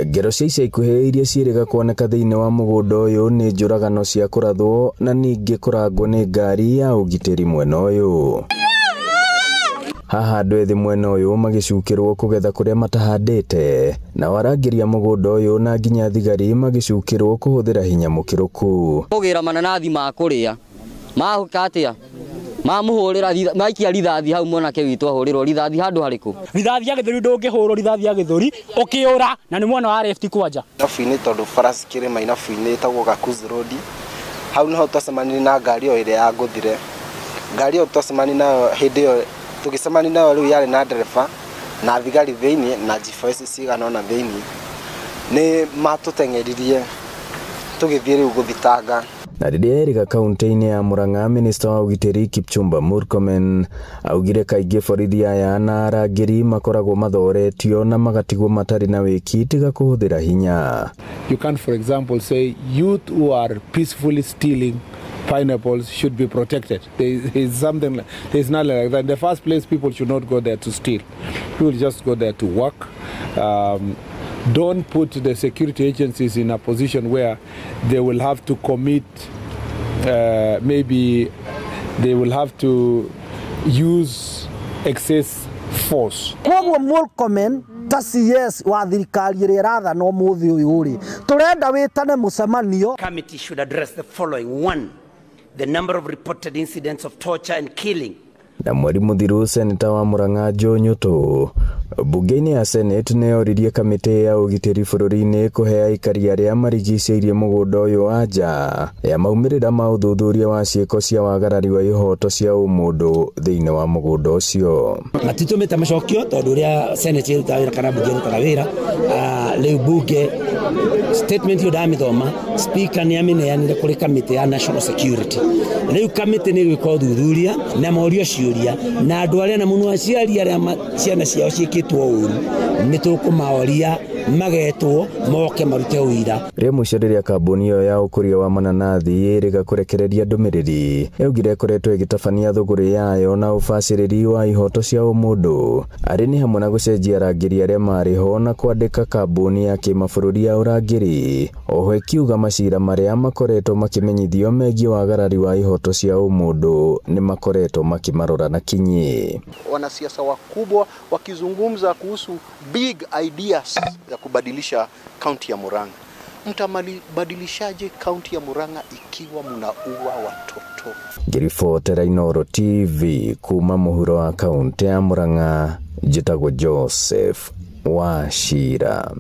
Ngero cia ica ikuhĩ iria ciĩrĩga kuoneka thĩinĩ wa mũgũnda ũyũ nĩ njũragano cia kũrathwo na ningĩ kũrangwo nĩ ngari ya ũgitĩri mwena ũyũ. Haha andũ ethĩ mwena ũyũ magĩcukĩrwo kũgetha kũrĩa matahandĩte, na warangĩria mũgũnda ũyũ na nginya thigari magĩcukĩrwo kũhũthĩra hinya mũkĩrũku. Kũgĩra mananathi ma kũrĩa mahuka atĩa mamuhũrĩra maikia rithathi hau mwanake witũ ahũrĩrwo rithathi handũ harĩkũ? Rithathi ya gĩthũri ndũngĩhũrwo rithathi ya gĩthũri ũkĩũra, na nĩ mwana wa left kwanja. Nabu-inĩ tondũ barasi kĩrĩma inabu-inĩ ĩtagwo Gakuzi Road, hau niho twacemania na ngari ĩyo ĩrĩa yangũthire. Ngari ĩyo twacemania nayo hĩndĩ ĩyo tũgĩcemania nayo rĩu yarĩ na ndereba na thigari thĩinĩ na G4S cigana ona thĩinĩ. Nĩ matũteng'eririe tũgĩthiĩ rĩu gũthitanga. Na rĩrĩa erĩga kaunti-inĩ ya Murang'a, minista wa ũgitĩri Kipchumba Murkomen augire kaingĩ borithi aya na arangĩri makoragwo mathoretio na magatigwo matarĩ na wĩki tiga kũhũthĩra hinya. You can, for example, say youth who are peacefully stealing pineapples should be protected. There's nothing like that. In the first place, people should not go there to steal. People just go there to work. Don't put the security agencies in a position where they will have to commit, maybe they will have to use excess force. Koguo Murkomen ta CS wa thirikari ĩrĩa ĩrathana ũmũthĩ ũyũ rĩ, tũrenda wĩtane mũcemanio. Committee should address the following: 1, the number of reported incidents of torture and killing. Na mweri muthiru seneta wa Murang'a Joe Nyoto bunge-inĩ ya Senate nĩyoririe kamĩtĩ ya ũgitĩri bũrũri-inĩ kũhe aikari arĩa marigicĩirie mũgũnda ũyũ anja ya maumĩrĩra ma ũthuthuria wa ciĩko cia wagarari wa ihoto cia ũmũndũ thĩinĩ wa mũgũnda ũcio. Matitũmĩte macokio tondũ ũrĩa Senate ĩrutaga wĩra kana bunge ĩrutaga wĩra, rĩu bunge statement yo ndamĩthoma speaker nĩamĩneanire kũrĩ kamĩtĩ ya national security. Rĩu kamĩtĩ nĩ gwĩka ũthuthuria na morio ciũria na andũ arĩa na mũno aciari arĩa ciana ciao ciĩkĩtwo ũru nĩtũkũmaoria magetwo moke marute ũira. Rĩa mũico rĩrĩa kambuni ĩyo ya ũkũria wa mananathi ĩrĩga kũrekereria ndũmĩrĩri yaugire ĩkoretwo ĩgĩtabania thũgũrĩ yayo na ũbacĩrĩri wa ihoto cia ũmũndũ arĩ nĩ hamwe na gũcenjia arangĩri arĩa marĩ ho na kwandĩka kambuni ya kĩmabũrũri ya ũrangĩri. Oho ĩkiuga macira marĩa makoretwo makĩmenyithio megiĩ wagarari wa ihoto cia ũmũndũ nĩ makoretwo makimarora na kinyi. Wanasiasa wakubwa wakizungumza kuhusu big ideas ya kubadilisha kaunti ya Murang'a. Mtabadilishaje kaunti ya Murang'a ikiwa mnaua watoto? Ngiribotera Inooro TV kuma mũhuro wa kaunti ya Murang'a, njĩtagwo Joseph Wachira.